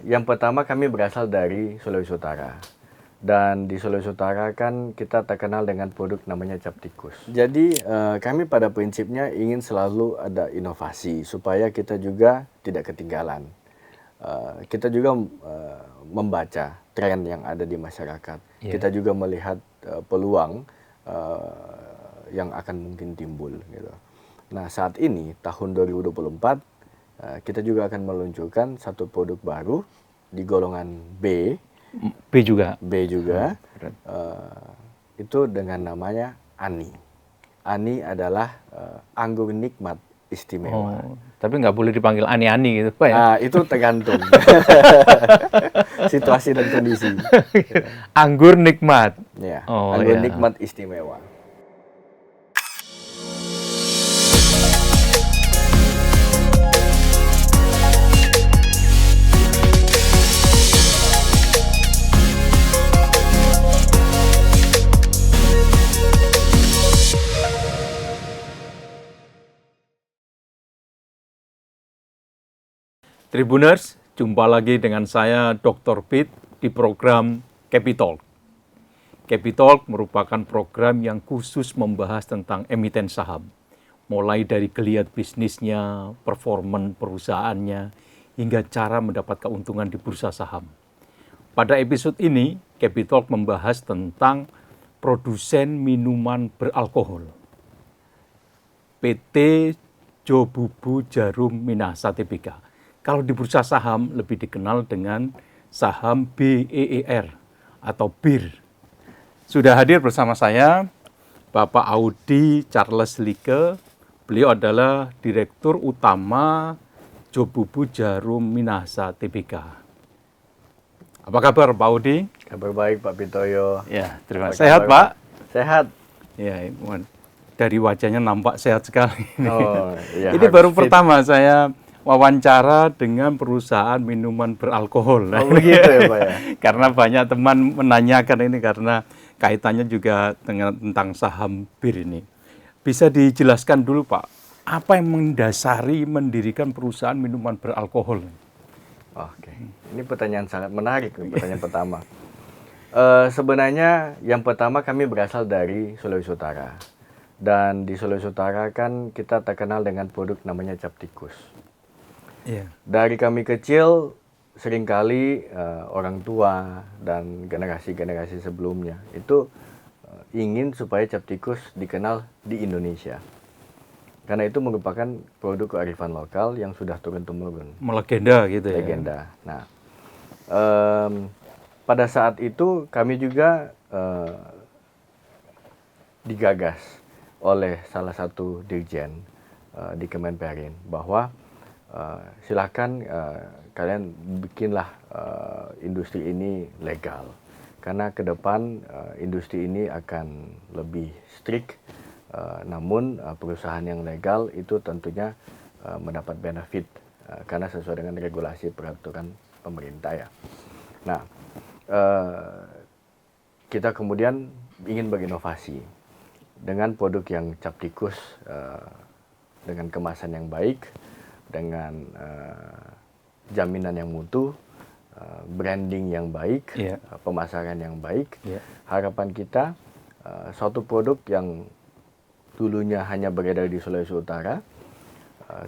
Yang pertama kami berasal dari Sulawesi Utara. Dan di Sulawesi Utara kan kita terkenal dengan produk namanya cap tikus. Jadi kami pada prinsipnya ingin selalu ada inovasi supaya kita juga tidak ketinggalan. Kita juga membaca tren yang ada di masyarakat. Iya. Kita juga melihat peluang yang akan mungkin timbul gitu. Nah, saat ini tahun 2024 kita juga akan meluncurkan satu produk baru di golongan B juga. Itu dengan namanya Ani. Ani adalah anggur nikmat istimewa. Tapi nggak boleh dipanggil ani-ani gitu Pak ya? Nah, itu tergantung situasi dan kondisi. Anggur nikmat. Ya, Oh, anggur ya. nikmat istimewa. Tribuners, jumpa lagi dengan saya Dr. Pit di program Capitalk. Capitalk merupakan program yang khusus membahas tentang emiten saham. Mulai dari geliat bisnisnya, performan perusahaannya, hingga cara mendapat keuntungan di bursa saham. Pada episode ini, Capitalk membahas tentang produsen minuman beralkohol. PT Jobubu Jarum Minahasa Tbk. Kalau di bursa saham lebih dikenal dengan saham BEER atau BIR. Sudah hadir bersama saya Bapak Audi Charles Like. Beliau adalah Direktur Utama Jobubu Jarum Minahasa Tbk. Apa kabar Pak Audi? Kabar baik Pak Pitoyo. Ya, terima kasih. Sehat Pak? Sehat. Ya, dari wajahnya nampak sehat sekali. Oh, ya, ini baru pertama saya wawancara dengan perusahaan minuman beralkohol. Oh, begitu ya Pak ya? Karena banyak teman menanyakan ini karena kaitannya juga dengan tentang saham BIR ini. Bisa dijelaskan dulu Pak, apa yang mendasari mendirikan perusahaan minuman beralkohol? Oke, ini pertanyaan sangat menarik, pertanyaan pertama. Sebenarnya yang pertama kami berasal dari Sulawesi Utara. Dan di Sulawesi Utara kan kita terkenal dengan produk namanya cap tikus. Yeah. Dari kami kecil, seringkali orang tua dan generasi-generasi sebelumnya itu ingin supaya cap tikus dikenal di Indonesia. Karena itu merupakan produk kearifan lokal yang sudah turun-temurun. Melegenda gitu ya? Legenda. Nah, pada saat itu kami juga digagas oleh salah satu dirjen di Kemenperin bahwa silakan kalian bikinlah industri ini legal, karena ke depan industri ini akan lebih strict, namun perusahaan yang legal itu tentunya mendapat benefit karena sesuai dengan regulasi peraturan pemerintah ya. Nah, kita kemudian ingin berinovasi dengan produk yang cap tikus dengan kemasan yang baik, dengan jaminan yang mutu, branding yang baik, pemasaran yang baik. Harapan kita suatu produk yang dulunya hanya beredar di Sulawesi Utara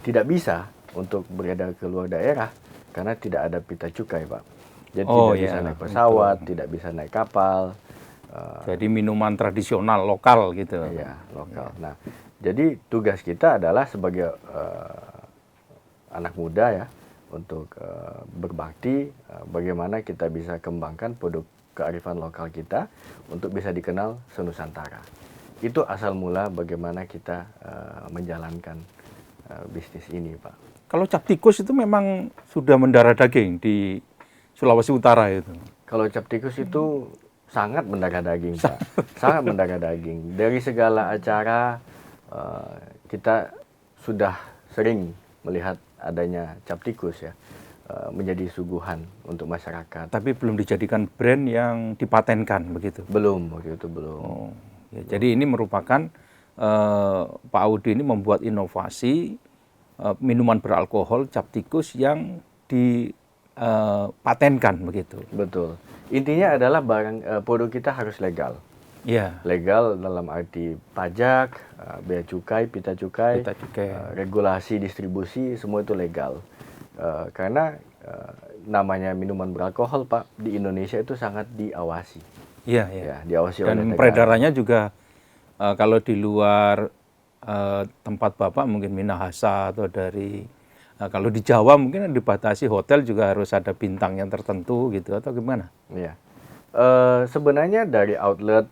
tidak bisa untuk beredar ke luar daerah karena tidak ada pita cukai Pak. Jadi tidak bisa naik pesawat, tidak bisa naik kapal. Jadi minuman tradisional lokal gitu. Iya, lokal. Nah, jadi tugas kita adalah sebagai anak muda ya, untuk berbakti bagaimana kita bisa kembangkan produk kearifan lokal kita untuk bisa dikenal senusantara. Itu asal mula bagaimana kita menjalankan bisnis ini, Pak. Kalau cap tikus itu memang sudah mendarah daging di Sulawesi Utara itu? Kalau cap tikus itu sangat mendarah daging, Pak. Sangat mendarah daging. Dari segala acara kita sudah sering melihat adanya cap tikus ya, menjadi suguhan untuk masyarakat. Tapi belum dijadikan brand yang dipatenkan begitu? Belum, waktu itu belum. Oh, ya, jadi ini merupakan Pak Audi ini membuat inovasi minuman beralkohol cap tikus yang patenkan begitu. Betul. Intinya adalah produk kita harus legal. Iya. Legal dalam arti pajak, bea cukai, pita cukai, regulasi distribusi, semua itu legal. Karena namanya minuman beralkohol, Pak, di Indonesia itu sangat diawasi. Iya. Ya, diawasi oleh Dan negara. peredarannya juga kalau di luar tempat Bapak mungkin Minahasa atau dari kalau di Jawa mungkin dibatasi hotel juga harus ada bintang yang tertentu gitu atau gimana? Iya. Sebenarnya dari outlet,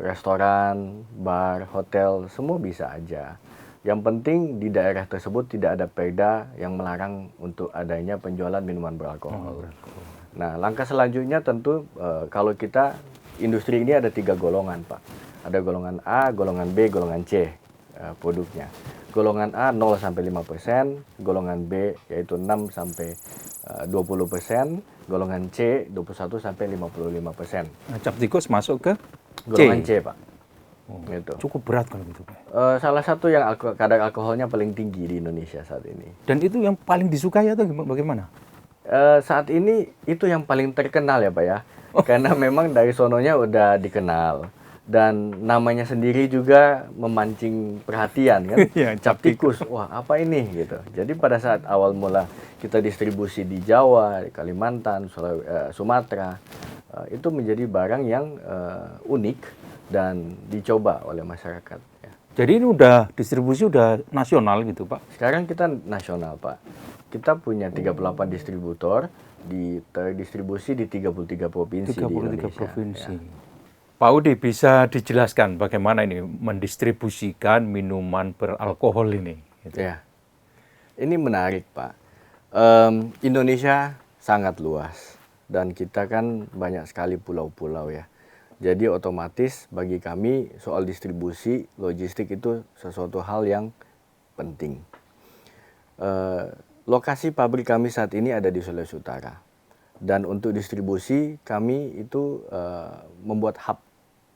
restoran, bar, hotel, semua bisa aja. Yang penting di daerah tersebut tidak ada perda yang melarang untuk adanya penjualan minuman beralkohol. Nah, langkah selanjutnya tentu kalau kita, industri ini ada 3 golongan, Pak. Ada golongan A, golongan B, golongan C produknya. Golongan A 0 sampai 5%, golongan B yaitu 6 sampai 20%, golongan C 21 sampai 55%. Nah, cap tikus masuk ke Golongan C, Pak. Gitu. Cukup berat kalau gitu, Pak. Salah satu yang kadar alkoholnya paling tinggi di Indonesia saat ini. Dan itu yang paling disukai atau bagaimana? Saat ini itu yang paling terkenal ya, Pak ya. Karena memang dari sononya udah dikenal. Dan namanya sendiri juga memancing perhatian kan. Ya, cap tikus. Wah, apa ini gitu. Jadi pada saat awal mula kita distribusi di Jawa, di Kalimantan, Sumatera, itu menjadi barang yang unik dan dicoba oleh masyarakat. Ya. Jadi ini udah distribusi udah nasional gitu, Pak? Sekarang kita nasional, Pak. Kita punya 38 distributor, terdistribusi di 33 provinsi di Indonesia. Provinsi. Ya. Pak Udi, bisa dijelaskan bagaimana ini mendistribusikan minuman beralkohol ini? Gitu. Ya, ini menarik, Pak. Indonesia sangat luas dan kita kan banyak sekali pulau-pulau ya. Jadi otomatis bagi kami soal distribusi, logistik itu sesuatu hal yang penting. Lokasi pabrik kami saat ini ada di Sulawesi Utara. Dan untuk distribusi kami itu membuat hub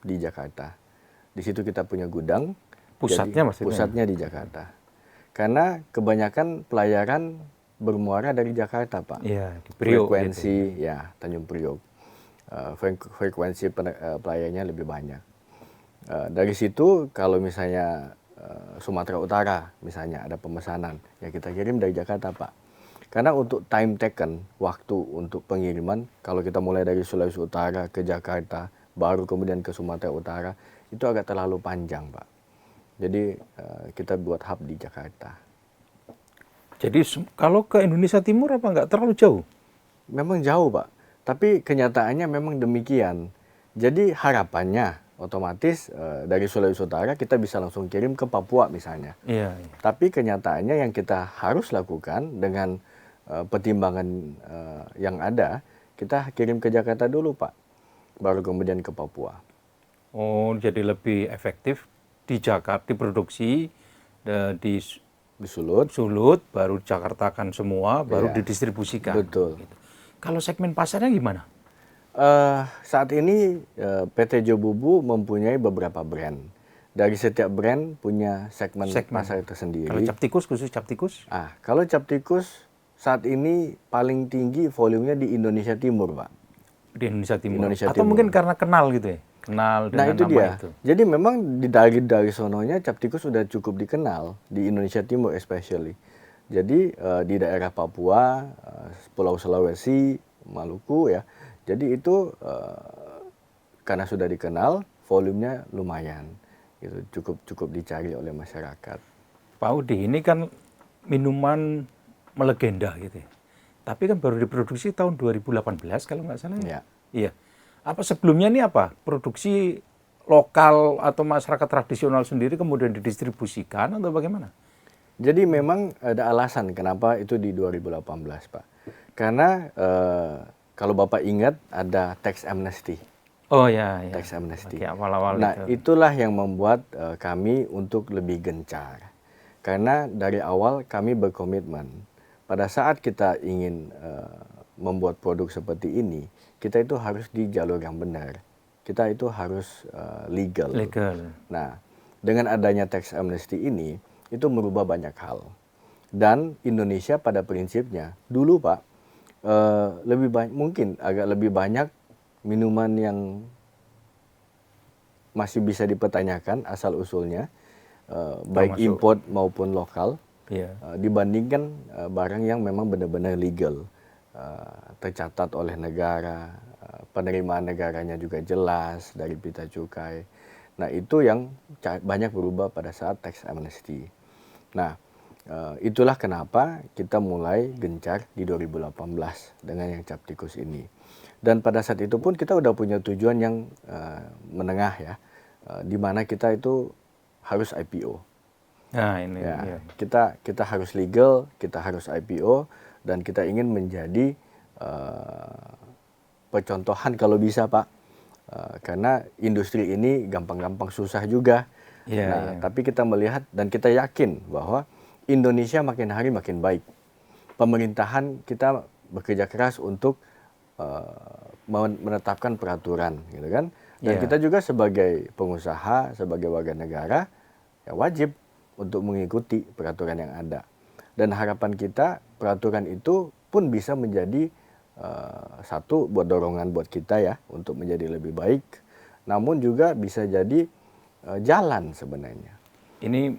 di Jakarta. Di situ kita punya gudang. Pusatnya maksudnya? Pusatnya di Jakarta. Karena kebanyakan pelayaran bermuara dari Jakarta, Pak. Iya, di Priok. Frekuensi, gitu. ya Tanjung Priok. Frekuensi pelayannya lebih banyak. Dari situ kalau misalnya Sumatera Utara misalnya ada pemesanan, ya kita kirim dari Jakarta, Pak. Karena untuk time taken, waktu untuk pengiriman, kalau kita mulai dari Sulawesi Utara ke Jakarta, baru kemudian ke Sumatera Utara, itu agak terlalu panjang, Pak. Jadi kita buat hub di Jakarta. Jadi kalau ke Indonesia Timur apa nggak terlalu jauh? Memang jauh, Pak. Tapi kenyataannya memang demikian. Jadi harapannya otomatis dari Sulawesi Utara kita bisa langsung kirim ke Papua misalnya. Iya. Tapi kenyataannya yang kita harus lakukan dengan pertimbangan yang ada, kita kirim ke Jakarta dulu, Pak. Baru kemudian ke Papua. Oh, jadi lebih efektif di Jakarta diproduksi di Sulut, baru Jakartakan semua, baru didistribusikan. Betul. Gitu. Kalau segmen pasarnya gimana? Saat ini PT Jobubu mempunyai beberapa brand. Dari setiap brand punya segmen pasar tersendiri. Kalau cap tikus, khusus cap tikus? Kalau cap tikus saat ini paling tinggi volumenya di Indonesia Timur, Pak. Di Indonesia Timur. Indonesia Atau Timur. Mungkin karena kenal gitu ya? Kenal dengan itu nama dia. itu. Jadi memang dari sononya cap tikus sudah cukup dikenal di Indonesia Timur especially. Jadi di daerah Papua, Pulau Sulawesi, Maluku ya. Jadi itu karena sudah dikenal, volumenya lumayan. Gitu, cukup dicari oleh masyarakat. Pak Udi, ini kan minuman melegenda gitu ya. Tapi kan baru diproduksi tahun 2018 kalau nggak salah ya. Iya. Apa sebelumnya ini apa? Produksi lokal atau masyarakat tradisional sendiri kemudian didistribusikan atau bagaimana? Jadi memang ada alasan kenapa itu di 2018, Pak. Karena kalau Bapak ingat ada tax amnesty. Oh ya. Tax amnesty. Awal-awal nah, itulah yang membuat kami untuk lebih gencar. Karena dari awal kami berkomitmen. Pada saat kita ingin membuat produk seperti ini, kita itu harus di jalur yang benar. Kita itu harus legal. Nah, dengan adanya tax amnesty ini, itu merubah banyak hal. Dan Indonesia pada prinsipnya, dulu Pak, lebih banyak, mungkin agak lebih banyak minuman yang masih bisa dipertanyakan asal usulnya, baik Termasuk, import maupun lokal, ya, dibandingkan barang yang memang benar-benar legal, tercatat oleh negara, penerimaan negaranya juga jelas dari pita cukai. Nah itu yang banyak berubah pada saat tax amnesty. Nah itulah kenapa kita mulai gencar di 2018 dengan yang cap tikus ini. Dan pada saat itu pun kita udah punya tujuan yang menengah ya, di mana kita itu harus IPO. nah ini, Ya, ya. kita harus legal, kita harus IPO, dan kita ingin menjadi percontohan kalau bisa Pak, karena industri ini gampang-gampang susah juga. Ya, Nah, ya. tapi kita melihat dan kita yakin bahwa Indonesia makin hari makin baik. Pemerintahan kita bekerja keras untuk menetapkan peraturan, gitu kan? Dan Ya. kita juga sebagai pengusaha, sebagai warga negara, ya wajib untuk mengikuti peraturan yang ada. Dan harapan kita peraturan itu pun bisa menjadi satu buat dorongan buat kita ya untuk menjadi lebih baik. Namun juga bisa jadi jalan sebenarnya. Ini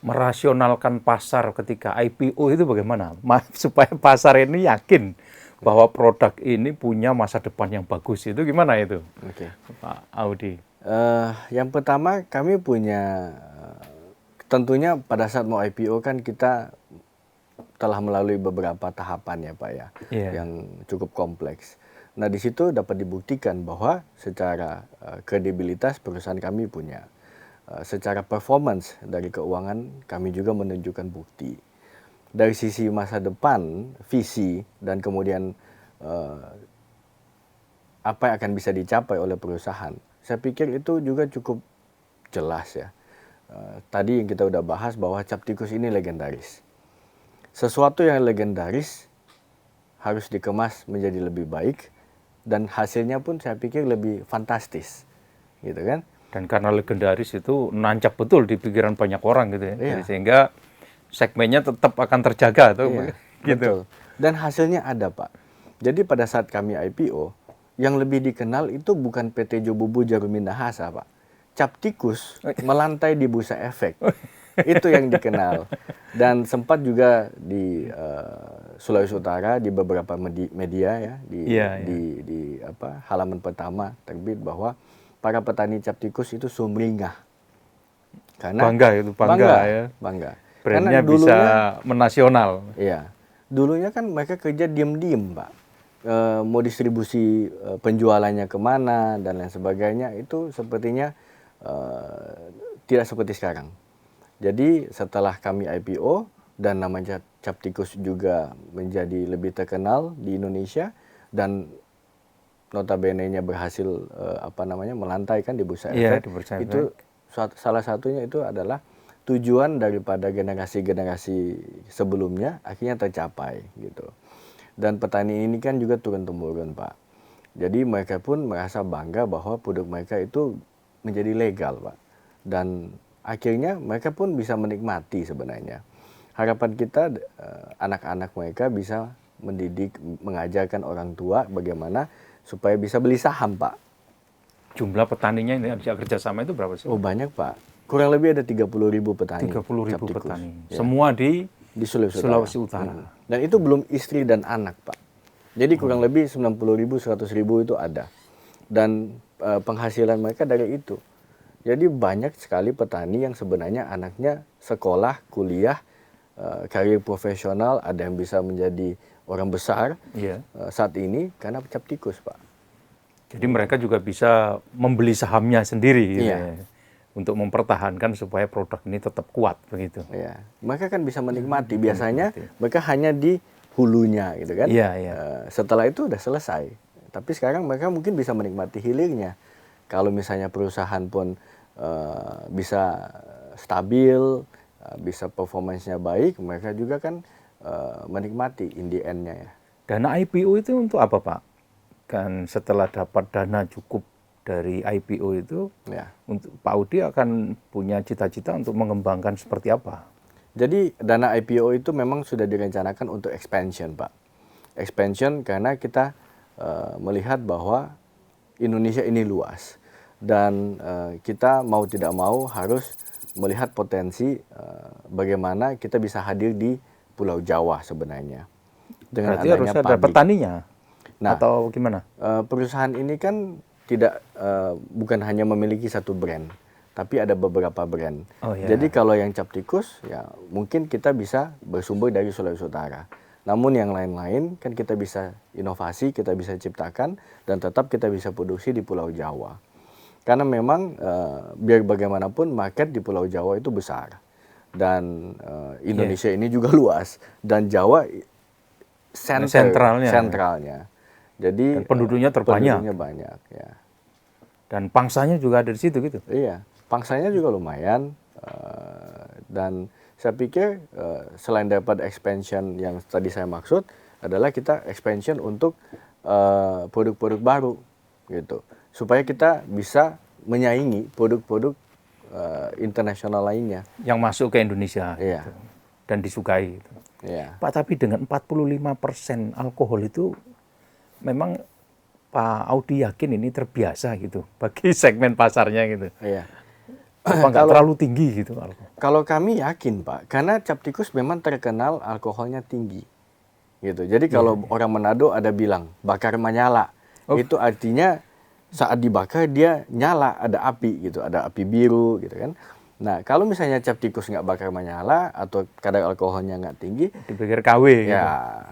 merasionalkan pasar ketika IPO itu bagaimana? Supaya pasar ini yakin bahwa produk ini punya masa depan yang bagus. Itu gimana itu, Oke. Pak Audi? Yang pertama kami punya, tentunya pada saat mau IPO kan kita telah melalui beberapa tahapan ya Pak ya, Iya. yang cukup kompleks. Nah di situ dapat dibuktikan bahwa secara kredibilitas perusahaan kami punya, secara performance dari keuangan kami juga menunjukkan bukti. Dari sisi masa depan, visi, dan kemudian apa yang akan bisa dicapai oleh perusahaan, saya pikir itu juga cukup jelas ya. Tadi yang kita udah bahas bahwa cap tikus ini legendaris. Sesuatu yang legendaris harus dikemas menjadi lebih baik, dan hasilnya pun saya pikir lebih fantastis, gitu kan? Dan karena legendaris itu nancap betul di pikiran banyak orang gitu ya. Iya. Jadi sehingga segmennya tetap akan terjaga tuh, Iya, gitu. betul. Dan hasilnya ada Pak. Jadi pada saat kami IPO, yang lebih dikenal itu bukan PT Jobubu Jarum Minahasa Pak. Cap tikus melantai di Bursa Efek. Itu yang dikenal. Dan sempat juga di Sulawesi Utara di beberapa media ya, Iya, di apa, halaman pertama terbit bahwa para petani cap tikus itu sumringah. Karena Bangga itu, bangga ya. Bangga. Brandnya Karena bisa menasional. iya, dulunya kan mereka kerja diem-diem Pak. Mau distribusi penjualannya kemana dan lain sebagainya itu sepertinya tidak seperti sekarang. Jadi setelah kami IPO dan namanya cap tikus juga menjadi lebih terkenal di Indonesia, dan notabene-nya berhasil melantai kan di Bursa Iya, Efek, di Bursa itu salah satunya itu adalah tujuan daripada generasi-generasi sebelumnya akhirnya tercapai gitu. Dan petani ini kan juga turun-temurun Pak. Jadi mereka pun merasa bangga bahwa produk mereka itu menjadi legal Pak. Dan akhirnya mereka pun bisa menikmati sebenarnya. Harapan kita anak-anak mereka bisa mendidik, mengajarkan orang tua bagaimana supaya bisa beli saham Pak. Jumlah petaninya ini bisa kerjasama itu berapa sih? Oh banyak Pak. Kurang lebih ada 30.000 petani. 30.000 cap tikus. petani. Ya. Semua di Sulawesi Utara. Dan itu belum istri dan anak Pak. Jadi kurang lebih 90.000, 100.000 itu ada. Dan penghasilan mereka dari itu. Jadi banyak sekali petani yang sebenarnya anaknya sekolah, kuliah, karir profesional, ada yang bisa menjadi orang besar Iya. saat ini karena cap tikus Pak. Jadi mereka juga bisa membeli sahamnya sendiri gitu Iya. ya. Untuk mempertahankan supaya produk ini tetap kuat begitu. Ya, mereka kan bisa menikmati. Biasanya mereka hanya di hulunya gitu kan. Iya, iya. Setelah itu udah selesai. Tapi sekarang mereka mungkin bisa menikmati hilirnya. Kalau misalnya perusahaan pun bisa stabil, bisa performance-nya baik, mereka juga kan menikmati in the end-nya ya. Dana IPO itu untuk apa Pak? Kan setelah dapat dana cukup dari IPO itu, Ya. untuk Pak Audi akan punya cita-cita untuk mengembangkan seperti apa? Jadi dana IPO itu memang sudah direncanakan untuk expansion Pak. expansion karena kita melihat bahwa Indonesia ini luas dan kita mau tidak mau harus melihat potensi bagaimana kita bisa hadir di Pulau Jawa sebenarnya. Dengan Berarti harus ada padi. petaninya, Nah, atau gimana? perusahaan ini kan tidak bukan hanya memiliki satu brand, tapi ada beberapa brand. Oh, ya. Jadi kalau yang cap tikus, ya mungkin kita bisa bersumber dari Sulawesi Utara. Namun yang lain-lain kan kita bisa inovasi, kita bisa ciptakan, dan tetap kita bisa produksi di Pulau Jawa. Karena memang biar bagaimanapun market di Pulau Jawa itu besar. Dan Indonesia ini juga luas. Dan Jawa sentralnya. Jadi Dan penduduknya terbanyak. Penduduknya banyak, ya. Dan pangsanya juga ada di situ gitu. Iya, pangsanya juga lumayan. Dan saya pikir selain dapat expansion yang tadi saya maksud, adalah kita expansion untuk produk-produk baru, gitu. Supaya kita bisa menyaingi produk-produk internasional lainnya. Yang masuk ke Indonesia. Iya. Gitu. Dan disukai. Gitu. Iya. Pak, tapi dengan 45% alkohol itu memang Pak Audi yakin ini terbiasa gitu bagi segmen pasarnya gitu. Iya. Apa nggak terlalu tinggi gitu alkohol? Kalau kami yakin Pak, karena cap tikus memang terkenal alkoholnya tinggi, gitu. Jadi kalau orang Manado ada bilang bakar menyala, itu artinya saat dibakar dia nyala, ada api gitu, ada api biru gitu kan. Nah kalau misalnya cap tikus nggak bakar menyala atau kadar alkoholnya nggak tinggi, dipikir KW. ya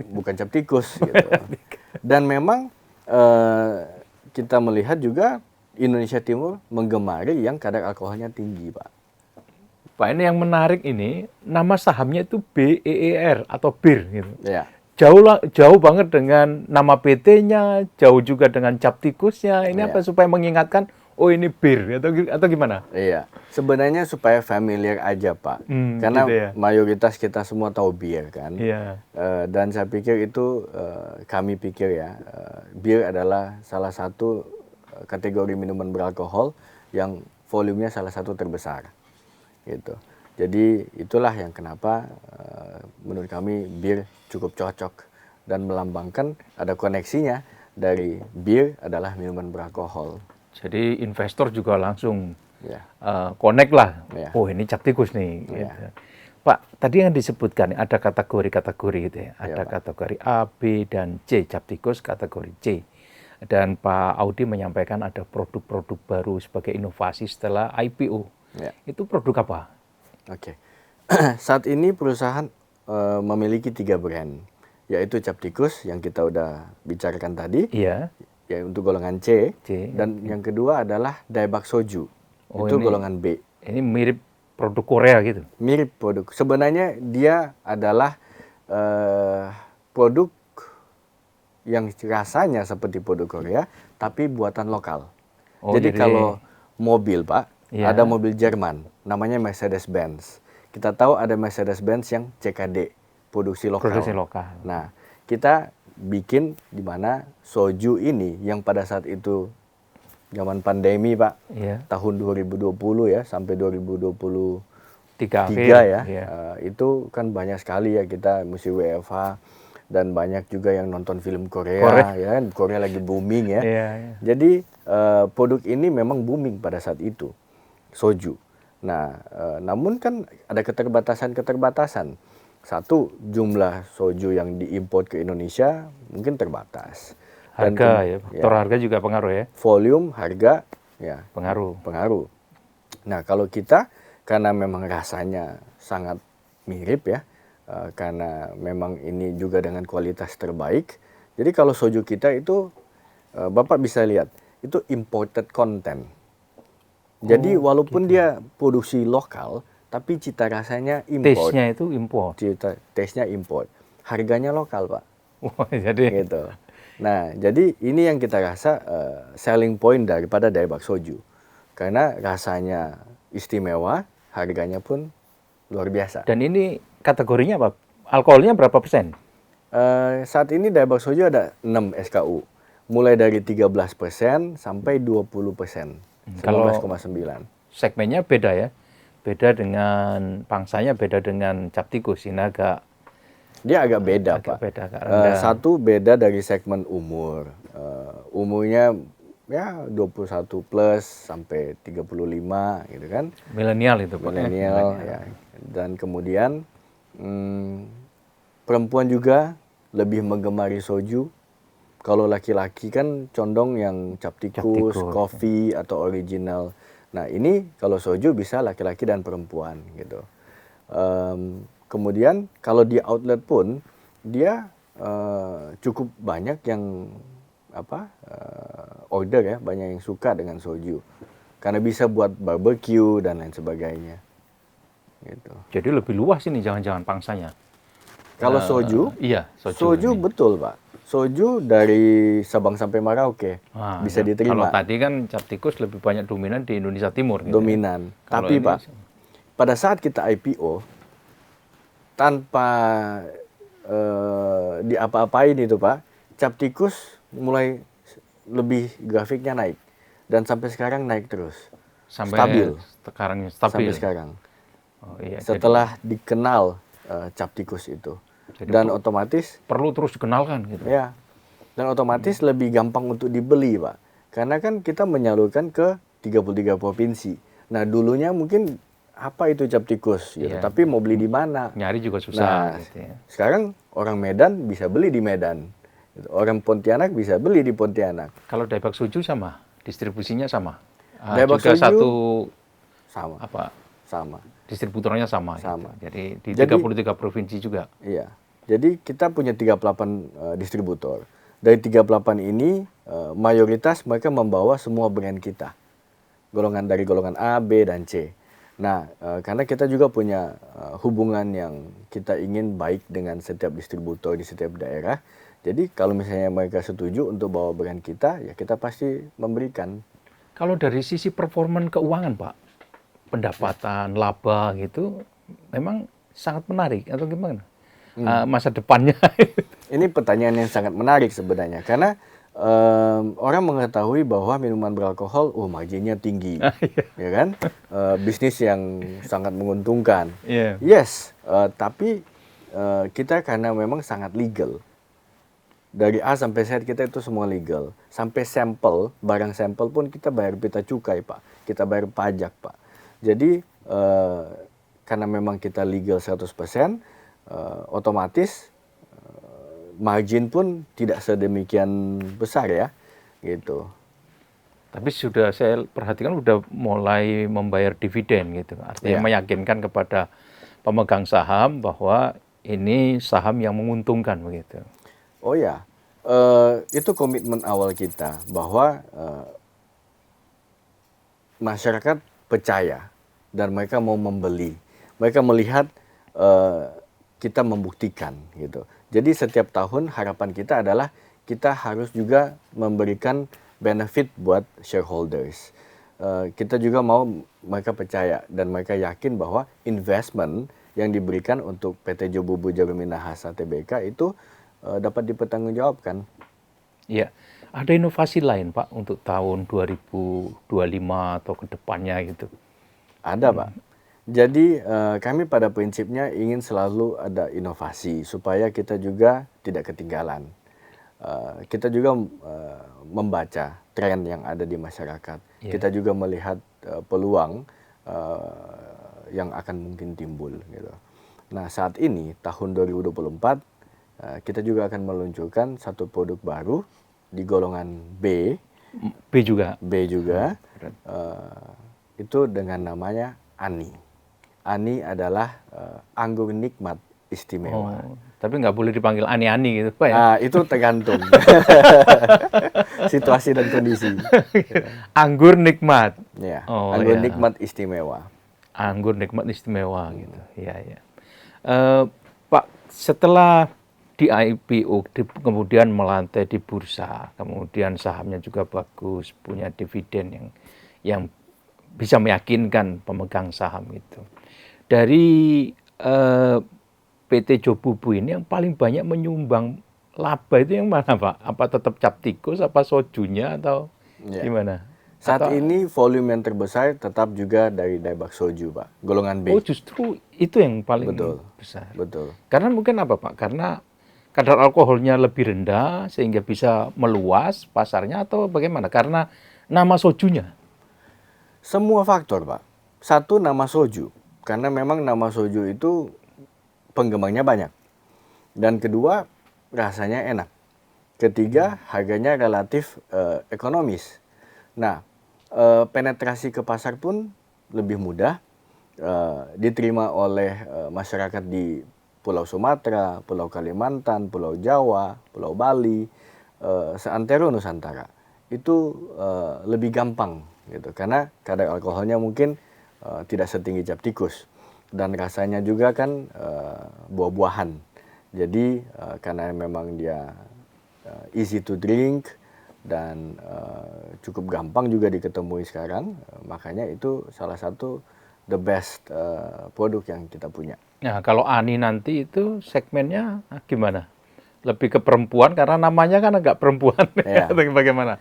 bukan cap tikus gitu. Dan memang kita melihat juga Indonesia Timur menggemari yang kadar alkoholnya tinggi, Pak. Pak, ini yang menarik ini, nama sahamnya itu BEER atau BIR gitu. Ya. Jauh banget dengan nama PT-nya, jauh juga dengan cap tikusnya. Ini apa supaya mengingatkan, oh ini BIR atau gimana? Iya, sebenarnya supaya familiar aja Pak, karena gitu ya. mayoritas kita semua tahu bir kan. Iya. Dan saya pikir itu kami pikir ya, bir adalah salah satu kategori minuman beralkohol yang volumenya salah satu terbesar, gitu. Jadi itulah yang kenapa menurut kami bir cukup cocok dan melambangkan ada koneksinya dari bir adalah minuman beralkohol. Jadi investor juga langsung connect lah. Ya. Oh ini cap tikus nih. Ya. Gitu. Pak, tadi yang disebutkan ada kategori-kategori gitu ya. Ada Pak. kategori A, B, dan C. Cap tikus kategori C. Dan Pak Audi menyampaikan ada produk-produk baru sebagai inovasi setelah IPO. Ya. Itu produk apa? Oke. Saat ini perusahaan memiliki 3 brand, yaitu cap tikus yang kita udah bicarakan tadi. Iya. Ya, untuk golongan C, dan yang kedua adalah Daebak Soju, itu golongan B. Ini mirip produk Korea gitu? Mirip produk. Sebenarnya dia adalah produk yang rasanya seperti produk Korea, tapi buatan lokal. Jadi kalau mobil Pak, ada mobil Jerman, namanya Mercedes-Benz. Kita tahu ada Mercedes-Benz yang CKD, produksi lokal. Produksi lokal. Nah, kita bikin di mana soju ini yang pada saat itu zaman pandemi Pak, tahun 2020 ya sampai 2023 ya, itu kan banyak sekali ya kita mesti WFH dan banyak juga yang nonton film Korea. Ya, Korea lagi booming ya. Jadi produk ini memang booming pada saat itu, soju. Nah, namun kan ada keterbatasan. Satu, jumlah soju yang diimpor ke Indonesia mungkin terbatas. Harga faktor harga juga pengaruh ya? Volume, harga, ya pengaruh. Nah, kalau kita, karena memang rasanya sangat mirip ya, karena memang ini juga dengan kualitas terbaik, jadi kalau soju kita itu, Bapak bisa lihat, itu imported content. Jadi walaupun dia produksi lokal, tapi cita rasanya import. Taste-nya itu import. Taste-nya import. Harganya lokal, Pak. Wah, jadi gitu. Nah, jadi ini yang kita rasa selling point daripada Daebak Soju. Karena rasanya istimewa, harganya pun luar biasa. Dan ini kategorinya apa? Alkoholnya berapa persen? Saat ini Daebak Soju ada 6 SKU. Mulai dari 13% sampai 20%. 19,9. Segmennya beda ya? Beda dengan pangsanya, beda dengan cap tikus, ini agak Dia agak beda, Agak Pak. beda, agak rendah. Satu beda dari segmen umur. Umurnya ya 21 plus sampai 35 gitu kan. Milenial itu Pak. Milenial ya. Dan kemudian perempuan juga lebih menggemari soju. Kalau laki-laki kan condong yang cap tikus, kopi atau original. Nah ini kalau soju bisa laki-laki dan perempuan gitu. Kemudian kalau di outlet pun dia cukup banyak yang order ya, banyak yang suka dengan soju karena bisa buat barbecue dan lain sebagainya. Gitu. Jadi lebih luas ini jangan-jangan pangsanya. Kalau soju, iya, soju betul Pak. Soju dari Sabang sampai Merauke bisa diterima. Kalau tadi kan cap tikus lebih banyak dominan di Indonesia Timur. Gitu dominan. Ya. Tapi Pak, pada saat kita IPO, tanpa diapa-apain itu Pak, cap tikus mulai lebih grafiknya naik. Dan sampai sekarang naik terus. Sampai stabil. Sekarang stabil. Sampai sekarang. Oh, iya, setelah dikenal cap tikus itu. Jadi dan otomatis perlu terus dikenalkan gitu. Ya. Dan otomatis lebih gampang untuk dibeli, Pak. Karena kan kita menyalurkan ke 33 provinsi. Nah, dulunya mungkin apa itu cap tikus gitu. Tapi mau beli di mana? Nyari juga susah gitu ya. Sekarang orang Medan bisa beli di Medan. Orang Pontianak bisa beli di Pontianak. Kalau Daebak Soju sama, distribusinya sama. Daebak juga Soju satu sama. Apa? Sama. Distributornya sama. Sama. Gitu. Jadi di 33 provinsi juga. Iya. Jadi kita punya 38 distributor. Dari 38 ini mayoritas mereka membawa semua brand kita. Dari golongan A, B, dan C. Nah, karena kita juga punya hubungan yang kita ingin baik dengan setiap distributor di setiap daerah. Jadi kalau misalnya mereka setuju untuk bawa brand kita, ya kita pasti memberikan. Kalau dari sisi performan keuangan, Pak, pendapatan, laba gitu, memang sangat menarik atau gimana? Masa depannya. Ini pertanyaan yang sangat menarik sebenarnya, karena orang mengetahui bahwa minuman beralkohol, marginnya tinggi, ya kan? Bisnis yang sangat menguntungkan. Yes, tapi kita karena memang sangat legal. Dari A sampai Z kita itu semua legal. Sampai sampel, barang sampel pun kita bayar pita cukai, Pak. Kita bayar pajak, Pak. Jadi karena memang kita legal 100%, otomatis margin pun tidak sedemikian besar ya, gitu. Tapi sudah saya perhatikan sudah mulai membayar dividen gitu. Artinya meyakinkan kepada pemegang saham bahwa ini saham yang menguntungkan begitu. Oh ya, itu komitmen awal kita bahwa masyarakat percaya dan mereka mau membeli. Mereka melihat kita membuktikan gitu. Jadi setiap tahun harapan kita adalah kita harus juga memberikan benefit buat shareholders. Kita juga mau mereka percaya dan mereka yakin bahwa investment yang diberikan untuk PT Jobubu Jarum Minahasa Tbk itu dapat dipertanggungjawabkan. Iya. Ada inovasi lain Pak untuk tahun 2025 atau ke depannya gitu? Ada Pak. Jadi kami pada prinsipnya ingin selalu ada inovasi supaya kita juga tidak ketinggalan. Kita juga membaca tren yang ada di masyarakat. Kita juga melihat peluang yang akan mungkin timbul. Gitu. Nah saat ini tahun 2024 kita juga akan meluncurkan satu produk baru di golongan B. B juga. Itu dengan namanya Ani. Ani adalah anggur nikmat istimewa. Tapi nggak boleh dipanggil ani-ani gitu Pak ya? Itu tergantung situasi dan kondisi. Anggur nikmat. Ya, anggur nikmat istimewa. Anggur nikmat istimewa gitu. Iya. Pak, setelah di IPO kemudian melantai di bursa, kemudian sahamnya juga bagus, punya dividen yang bisa meyakinkan pemegang saham itu. Dari PT Jobubu ini yang paling banyak menyumbang laba itu yang mana Pak? Apa tetap cap tikus, apa sojunya atau gimana? Saat Atau- ini volume yang terbesar tetap juga dari Daibak Soju, Pak. Golongan B. Oh, justru itu yang paling Betul. besar. Betul. Karena mungkin apa, Pak? Karena kadar alkoholnya lebih rendah sehingga bisa meluas pasarnya atau bagaimana? Karena nama sojunya. Semua faktor, Pak. Satu, nama soju. Karena memang nama soju itu penggemarnya banyak. Dan kedua, rasanya enak. Ketiga, harganya relatif ekonomis. Nah, penetrasi ke pasar pun lebih mudah, diterima oleh masyarakat di Pulau Sumatera, Pulau Kalimantan, Pulau Jawa, Pulau Bali, seantero Nusantara. Itu lebih gampang gitu, karena kadar alkoholnya mungkin tidak setinggi cap tikus, dan rasanya juga kan buah-buahan. Jadi karena memang dia easy to drink dan cukup gampang juga diketemui sekarang, makanya itu salah satu the best produk yang kita punya. Nah, kalau Ani nanti itu segmennya gimana? Lebih ke perempuan karena namanya kan agak perempuan. Ya. Atau bagaimana?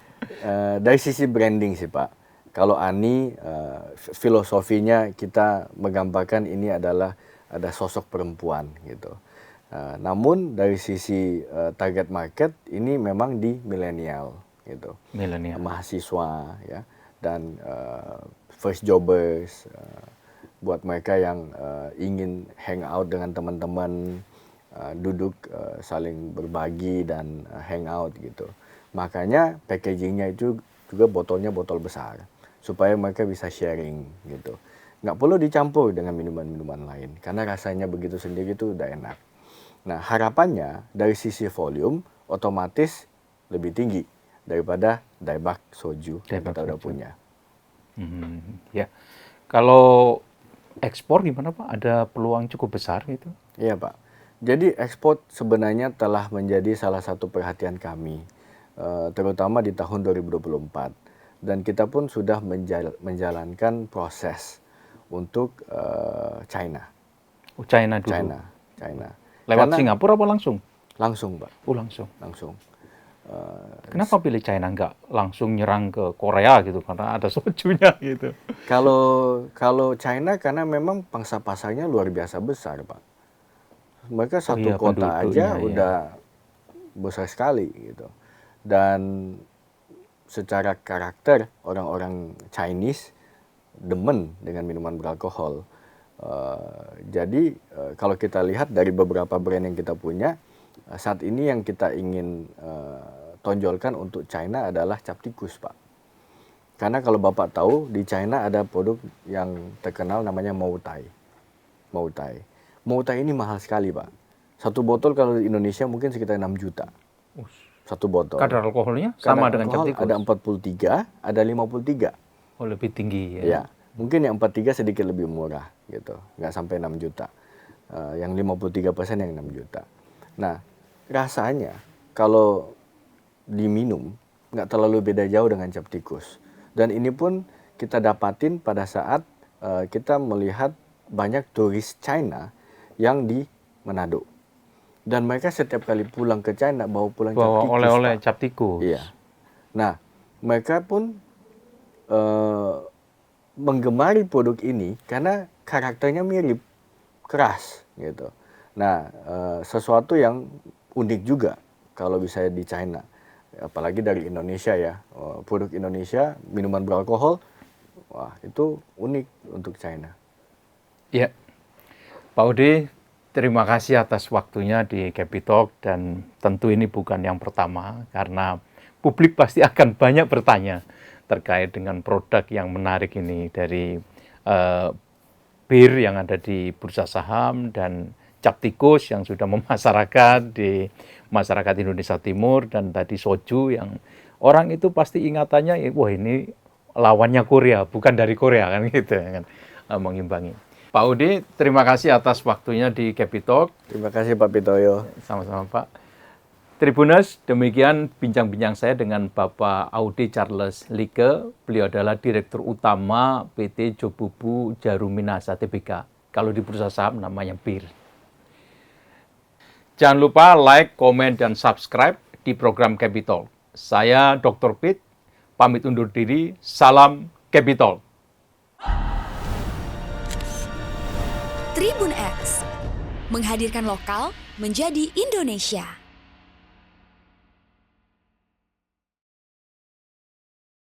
Dari sisi branding sih, Pak. Kalau Ani, filosofinya kita menggambarkan ini adalah ada sosok perempuan gitu. Namun dari sisi target market ini memang di milenial gitu, Milenial. mahasiswa ya, dan first jobbers, buat mereka yang ingin hang out dengan teman-teman, duduk saling berbagi dan hang out gitu. Makanya packagingnya itu juga botolnya botol besar supaya mereka bisa sharing gitu. Nggak perlu dicampur dengan minuman-minuman lain karena rasanya begitu sendiri itu udah enak. Nah, harapannya dari sisi volume otomatis lebih tinggi daripada Daibak Soju yang Daibak kita udah Soju. punya. Ya. Kalau ekspor gimana, Pak? Ada peluang cukup besar gitu? Iya, Pak. Jadi ekspor sebenarnya telah menjadi salah satu perhatian kami, terutama di tahun 2024. Dan kita pun sudah menjalankan proses untuk China. Oh, China dulu. China. Lewat Karena Singapura apa langsung? langsung, Pak, Oh, langsung. langsung. Kenapa pilih China nggak langsung nyerang ke Korea gitu? Karena ada sojunya gitu. Kalau China karena memang pangsa pasarnya luar biasa besar, Pak. Mereka Oh satu iya, kota penduduknya aja ya. udah besar sekali gitu. Dan secara karakter orang-orang Chinese demen dengan minuman beralkohol. Jadi kalau kita lihat dari beberapa brand yang kita punya, saat ini yang kita ingin tonjolkan untuk China adalah cap tikus, Pak. Karena kalau Bapak tahu di China ada produk yang terkenal namanya Moutai. Moutai. Moutai ini mahal sekali, Pak. Satu botol kalau di Indonesia mungkin sekitar 6 juta. Satu botol. Kadar alkoholnya Kadar sama dengan cap alkohol tikus? ada 43, ada 53. Oh, lebih tinggi ya. Ya, mungkin yang 43 sedikit lebih murah gitu, nggak sampai 6 juta. Yang 53% yang 6 juta. Nah, rasanya kalau diminum nggak terlalu beda jauh dengan cap tikus. Dan ini pun kita dapatin pada saat kita melihat banyak turis China yang di Manado. Dan mereka setiap kali pulang ke China bawa pulang cap Bawa tikus, oleh-oleh Pak. cap tikus. Iya. Nah, mereka pun menggemari produk ini karena karakternya mirip, keras gitu. Nah, sesuatu yang unik juga kalau bisa di China, apalagi dari Indonesia ya. Produk Indonesia minuman beralkohol, wah itu unik untuk China. Ya, Pak Udi, terima kasih atas waktunya di Capitalk, dan tentu ini bukan yang pertama karena publik pasti akan banyak bertanya terkait dengan produk yang menarik ini, dari bir yang ada di bursa saham dan cap tikus yang sudah memasyarakat di masyarakat Indonesia Timur, dan tadi soju yang orang itu pasti ingatannya, wah ini lawannya Korea, bukan dari Korea kan gitu kan, mengimbangi. Pak Udi, terima kasih atas waktunya di Capitalk. Terima kasih Pak Pitoyo. Sama-sama Pak. Tribuners, demikian bincang-bincang saya dengan Bapak Audi Charles Lieke. Beliau adalah Direktur Utama PT Jobubu Jaruminasa Tbk. Kalau di bursa saham namanya BIR. Jangan lupa like, komen, dan subscribe di program Capital. Saya Dr. Pit, pamit undur diri. Salam Capital. Tribun X menghadirkan lokal menjadi Indonesia.